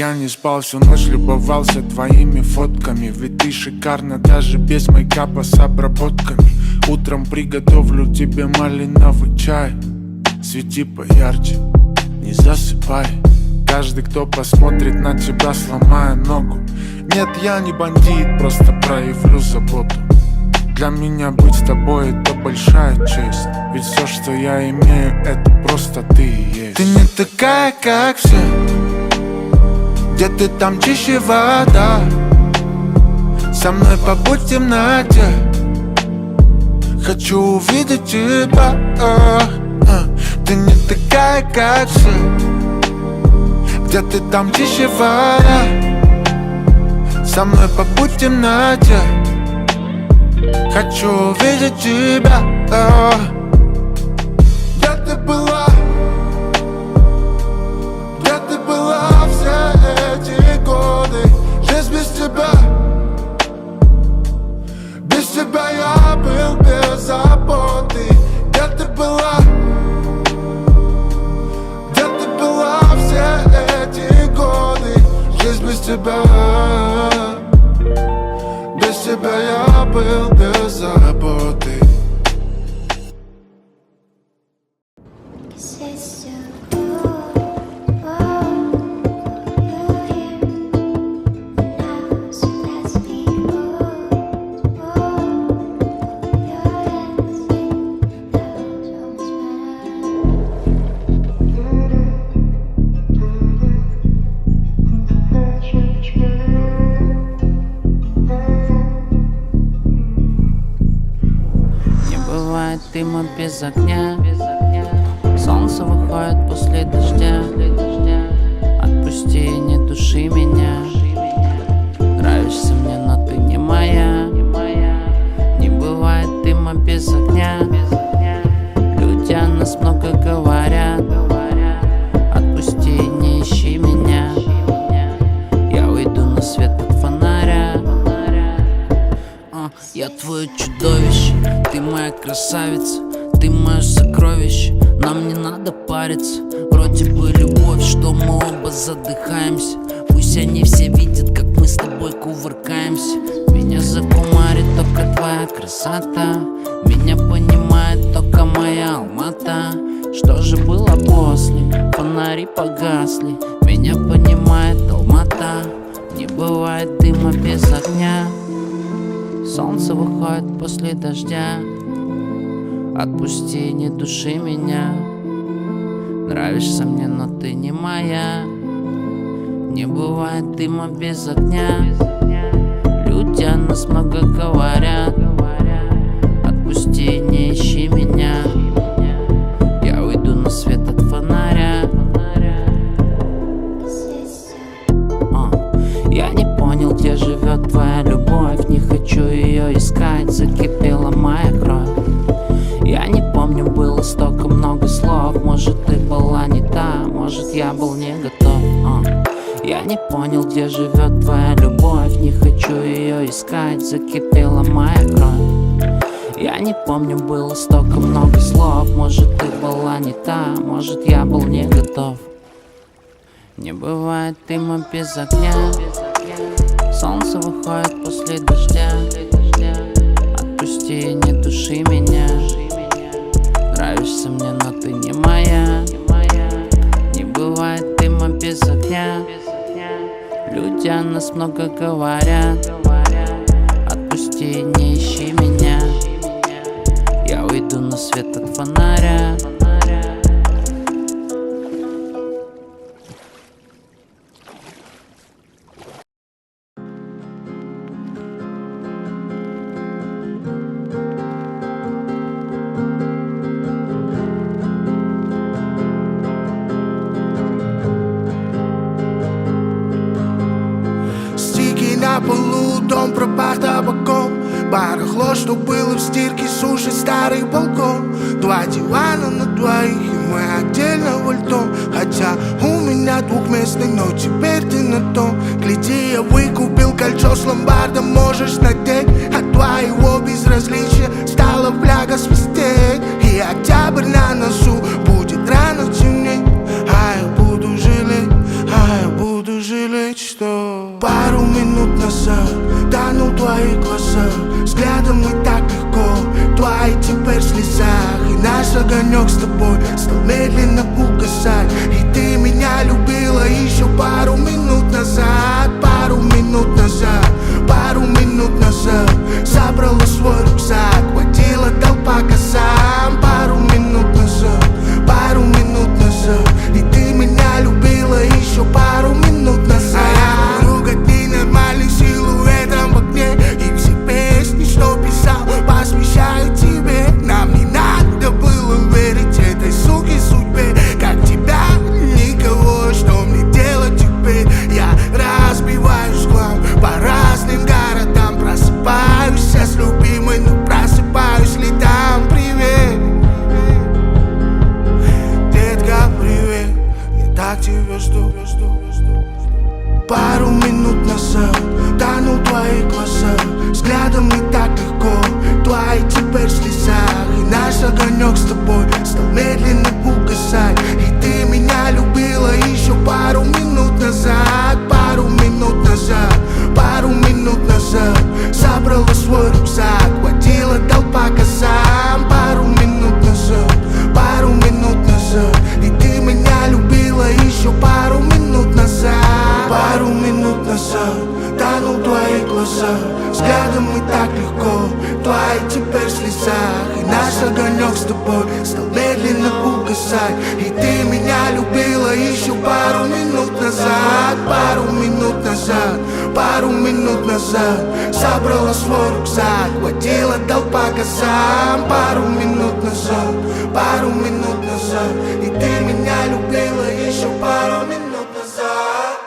Я не спал всю ночь, любовался твоими фотками. Ведь ты шикарна даже без мейкапа с обработками. Утром приготовлю тебе малиновый чай. Свети поярче, не засыпай. Каждый, кто посмотрит на тебя, сломая ногу. Нет, я не бандит, просто проявлю заботу. Для меня быть с тобой — это большая честь. Ведь все, что я имею, это просто ты и есть. Ты не такая, как все. Где ты там чище вода? Со мной побудь в темноте. Хочу увидеть тебя. Ты не такая, как все. Где ты там чище вода? Со мной побудь в темноте. Хочу увидеть тебя. Где ты была? Где ты была все эти годы? Жизнь без тебя. Без тебя я был без заботы. Где ты была? Где ты была все эти годы? Жизнь без тебя. Без тебя я был без заботы. Дыма без огня, солнце выходит после дождя. Отпусти, не души меня. Нравишься мне, но ты не моя. Не бывает дыма без огня. Люди о нас много говорят. Отпусти, не ищи меня. Я уйду на свет от фонаря. Я твое чудовище, ты моя красавица, ты мое сокровище. Нам не надо париться, вроде бы любовь, что мы оба задыхаемся. Пусть они все видят, как мы с тобой кувыркаемся. Меня закумарит только твоя красота. Меня понимает только моя Алмата. Что же было после? Фонари погасли. Меня понимает Алмата. Не бывает дыма без огня. Солнце выходит после дождя. Отпусти, не души меня. Нравишься мне, но ты не моя. Не бывает дыма без огня. Люди о нас много говорят. Отпусти, не ищи меня. Я уйду на свет от фонаря. Я не понял, где живет твоя любовь. Не хочу ее искать, закипела моя кровь. Я не помню, было столько много слов. Может, ты была не та, может, я был не готов. Я не понял, где живет твоя любовь. Не хочу ее искать, закипела моя кровь. Я не помню, было столько много слов. Может, ты была не та, может, я был не готов. Не бывает дыма без огня. Солнце выходит после дождя. Отпусти, не души меня. Нравишься мне, но ты не моя. Не бывает дыма без огня. Люди о нас много говорят. Отпусти, не ищи меня. Я уйду на свет от фонаря. На полу дом пропах табаком. Барахло, что было в стирке, сушит старый балкон. Два дивана на двоих, и мы отдельно вольтом. Хотя у меня двухместный, но теперь ты на том. Гляди, я выкупил кольцо с ломбардом, можешь надеть. От твоего безразличия стала бляга свистеть. И октябрь на носу, будет рано темнеть. А я буду жалеть, а я буду жалеть. что пару минут назад тонул в твоих глазах. Взглядом не так легко, твои теперь в слезах. И наш огонек с тобой стал медленно угасать. И ты меня любила еще пару минут назад. Пару минут назад, пару минут назад. Собрала свой рюкзак, водила толпа косам. Пару минут назад, пару минут назад. И ты меня любила еще пару минут назад. А я говорю, как ты нормальный силуэтом в окне. И все песни, что писал, посвящаю тебе. Нам не надо было верить этой суке судьбе. Как тебя, никого, что мне делать теперь? Я разбиваюсь в хлам по разным городам. Просыпаюсь я с любимой, но просыпаюсь ли там? Привет, детка, привет. Я так тебя жду. Пару минут назад тонул в твоих глазах. Взглядом не так легко, твои теперь в слезах. И наш огонек с тобой стал медленно угасать. И ты меня любила еще пару минут назад. Пару минут назад, пару минут назад. Собрала свой рюкзак, водила толпа косам. Пару минут назад, пару минут назад. И ты меня любила еще пару минут назад. Пару минут назад тонул в твоих глазах. Взглядом не так легко, твои теперь в слезах. И наш огонек с тобой стал медленно угасать. И ты меня любила еще пару минут назад. Пару минут назад, пару минут назад. Собрала свой рюкзак, водила толпа косам. Пару минут назад, пару минут назад. И ты меня любила еще пару минут назад.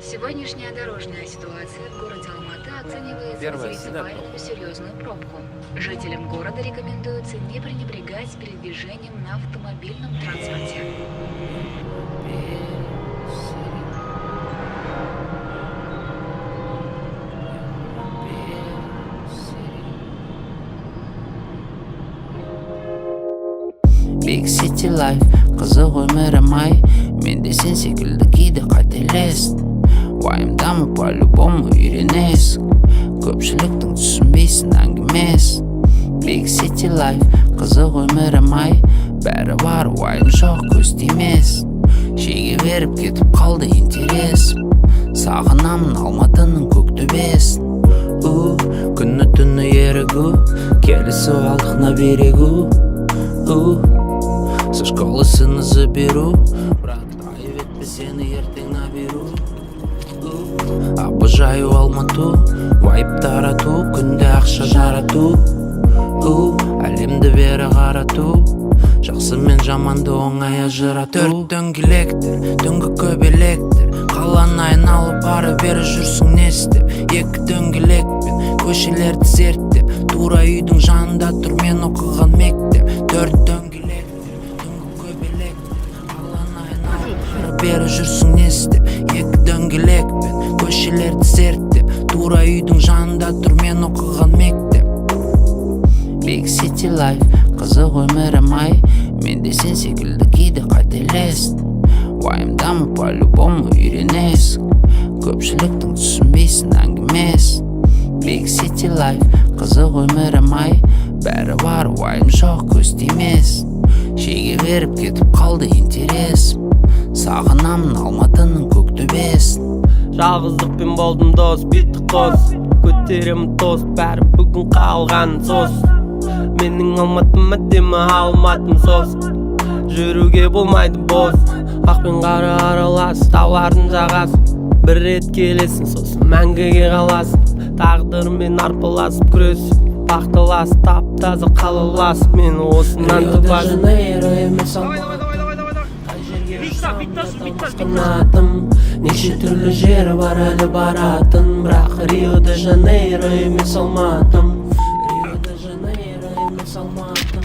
Сегодняшняя дорожная ситуация в городе Алматы оценивается вызовет аварийную серьезную пробку. Жителям города рекомендуется не пренебрегать передвижением на автомобильном транспорте. Big City Life, қызық өмірім ай. Мен де сен секілді кейде қателестім. Уайымдамы по-любому үйренесің. Көпшіліктің түсінбейсің әңгімесін. Big City Life, қызық өмірім ай. Бәрі бар, уайым жоқ, көз тимесін. Шеге беріп кетіп қалды интересім. Сағынамын Алматының көк төбесін. Күні түні ерігу, келісіп алдық на берегу. Со школы сына заберу, брат, айветпе сені ертең наберу. Обожаю Алмату, вайп тарату, күнде ақша жарату. Әлемді бері қарату, жақсы мен жаманды оңай ажырату. Төрт дөңгелектер, түнгі көбелектер, қаланы айналып ары бері жүрсің не істеп? Екі дөңгелекпен көшелерді зерттеп, тура үйдің жанында тұр мен оқыған мектеп. Төрт дөңгелектер, түнгі көбелектер, қаланы айналып ары бері жүрсің не істеп? Екі дөңгелекпен көшелерді зерттеп, тура үйдің жанында тұр мен оқыған мектеп. Big City Life, қызық өмірім ай. Мен де сен секілді кейде қателестім. Уайымдамы по-любому үйренесің. Көпшіліктің түсінбейсің әңгімесін. Big City Life, қызық өмірім ай. Бәрі бар, уайым жоқ, көз тимесін. Шеге беріп кетіп қалды интересім. Сағынамын Алматының көк төбесін. Жалғыздықпен болдым дос, биттік қос. Көтеремін тост, бәрі бүгін қалған сос. Менің Алматым әдемі, Алматым сос. Жүруге болмайды бос, ақ пен қара аралас, таулардың жағасы. Бір рет келесің, сосын мәңгіге қаласың. Тағдырмен арпаласып күресіп, бақталасып, тап-таза қалаласып. Мені осынан тұбасың. Рио-де-Жанейро емес Алматы, қай жерге ұшсам да талмас қанатым. Неше түрлі жері бар әлі баратын, бірақ Рио-де-Жанейро емес Алматым. Рио-де-Жанейро емес Алматым,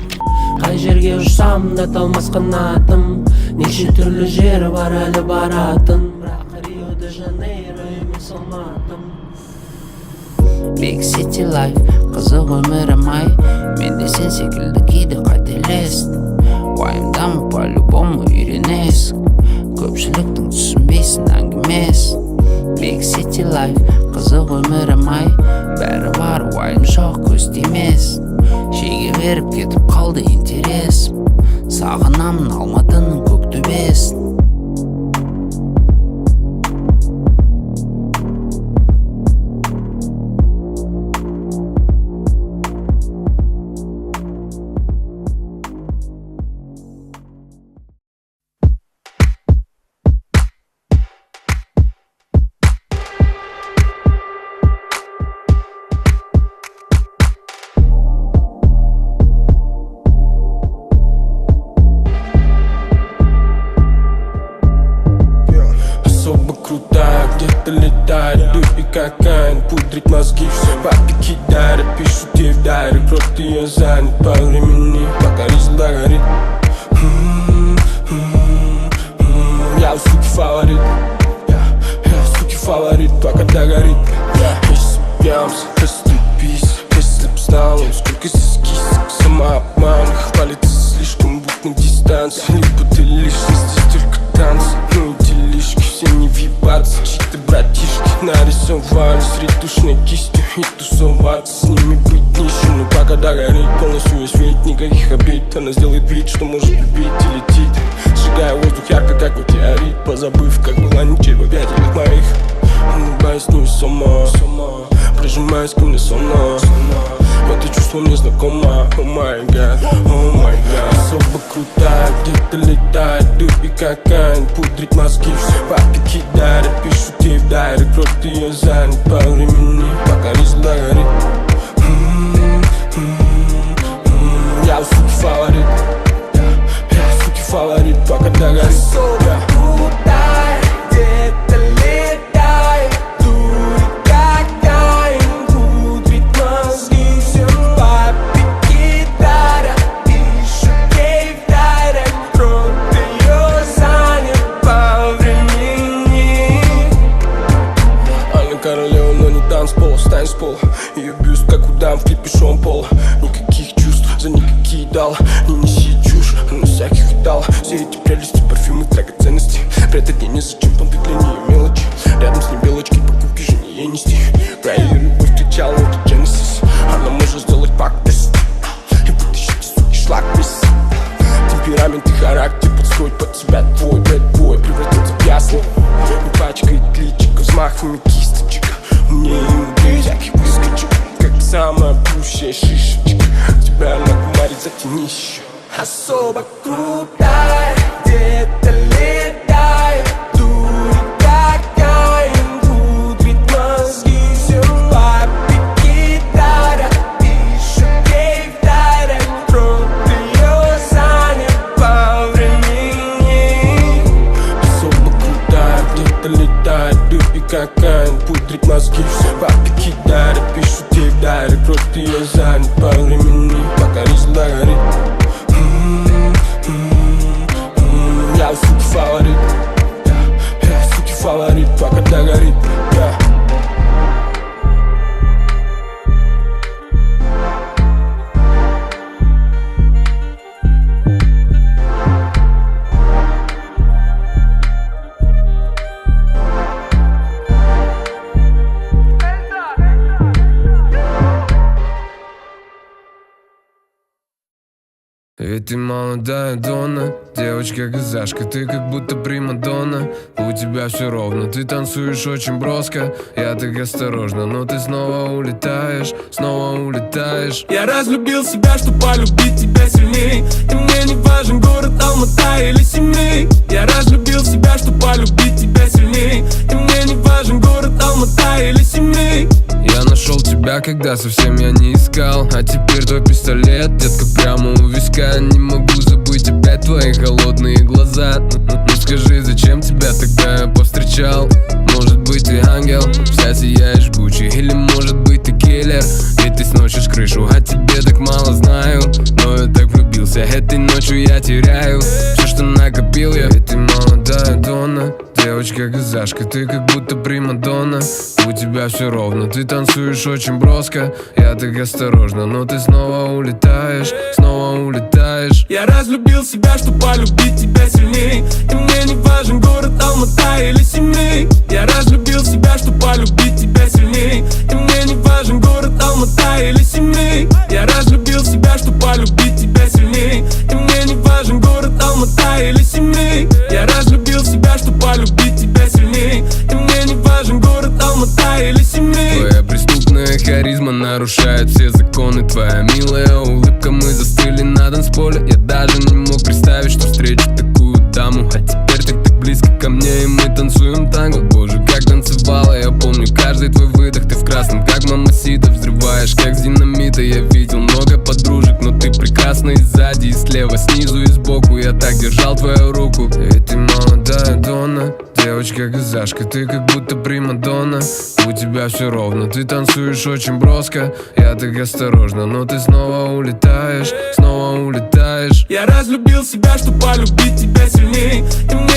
қай жерге ұшсам да талмас қанатым. Неше түрлі жері бар әлі баратын, бірақ Рио-де-Жанейро емес Алматым. Big City Life, қызық өмірім ай. Мен де сен секілді кейде қателестім. Уайымдамы по-любому үйренесің. көпшіліктің түсінбейсің әңгімес Big City Life қызық өмірім ай бәрі бар уайым жоқ көз тимес шеге беріп кетіп қалды интерес сағынамын Алматының көк төбесін Где-то летает дурь и кокаин Пудрит мозги, все бабки кидает Пишут ей в дайре, просто я занят по времени Пока резда горит Я у суки фаворит Я у суки фаворит, пока догорит Если пьямся, растрепись Если б знал, сколько здесь кисок Самообман, хвалится слишком будто дистанция Либо ты лишний, здесь только танцы Ну и делишки, все не въебаться Чьи-то братишки нарисовались ретушной кистью И тусоваться, с ними быть нищим Но пока догорит полностью весь вид Никаких обид, она сделает вид, что может любить и летит Сжигая воздух ярко, как метеорит Позабыв, как была ничего в 5 лет моих Улыбаясь невесомо Прижимаясь ко мне сонно Это чувство мне знакомо Oh my god, oh my god Особо крутая, где-то летает дурь и кокаин Пудрит мозги, все бабки кидает Пишут ей в дайре, просто я занят по времени Пока резда горит Я у суки фаворит Я у суки фаворит, пока догорит Особо крутая, где-то летает дурь и кокаин Пудрит мозги, все бабки кидает Пишут ей в дайре, просто я занят по времени Она королева, но не танцпол, встань с пола Ее бюст, как у дам в клипе Шон Пола Никаких чувств, за никакие дал Не неси чушь, на всяких дал Все эти прелести, парфюмы, драгоценности Прятать ей незачем, помпить для нее мелочи Рядом с ней белочки, покупки жене ей нести Про ее любовь кричал, это Genesis Она может сделать пак-тест И вытащить из суки шлак весь Темперамент и характер подстроить под себя твой бэдбой Превратится в ясно Не пачкает кличек, взмахами кисточек Мне и всяких выскочек Как самая пущая шишечка Тебя накумарит, затяни еще Особо крутая, где-то летает дурь и кокаин Пудрит мозги, все бабки кидает Пишут ей в дайре, просто я занят по времени Особо крутая, где-то летает дурь и кокаин Пудрит мозги, все бабки кидает Пишут ей в дайре, просто я занят по времени Пока резда горит Я у суки фаворит Я у суки фаворит, пока догорит Ведь ты молодая Донна, девочка-казашка, ты как будто примадонна. У тебя все ровно, ты танцуешь очень броско. Я так осторожно, но ты снова улетаешь. Я разлюбил себя, чтоб полюбить тебя сильней. И мне не важен город Алмата или Семей. Я разлюбил себя, чтоб полюбить тебя сильней. И мне не важен город Алмата или Семей. Я нашел тебя, когда совсем я не искал. А теперь твой пистолет, детка, прямо у виска. Не могу забыть опять твои холодные глаза. Ну скажи, зачем тебя тогда я повстречал? Может быть ты ангел, вся сияешь жгучий. Или может быть ты киллер, ведь ты сносишь крышу. О тебе так мало знаю, но я так влюбился. Этой ночью я теряю все, что накопил я. Ведь ты молодая Донна, девочка Девочка казашка, ты как будто примадонна. У тебя все ровно, ты танцуешь очень броско. Я так осторожно, но ты снова улетаешь, снова улетаешь. Я разлюбил себя, чтоб полюбить тебя сильней. И мне не важен город Алмата или Семей. Я разлюбил себя, чтоб полюбить тебя сильней. И мне не важен город Алмата или Семей. Я разлюбил себя, чтоб полюбить тебя сильней. И мне не важен город Алмата или Семей. Я разлюбил себя, чтоб полюбить тебя сильней. И мне не важен город Алмата или Семей. Твоя преступная харизма нарушает все законы. Твоя милая улыбка, мы застыли на танцполе. Я даже не мог представить, что встречу такую даму. А теперь ты так близко ко мне, и мы танцуем танго. Боже, как танцевала, я помню каждый твой выдох. Ты в красном, как мамасита, взрываешь, как с динамита. Я видел много подружек, но ты прекрасна и сзади, и слева, снизу и сбоку. Я так держал твою руку. И ты молодая Донна, девочка казашка, ты как будто примадонна. У тебя все ровно, ты танцуешь очень броско. Я так осторожно, но ты снова улетаешь, снова улетаешь. Я разлюбил себя, чтоб полюбить тебя сильней. И мне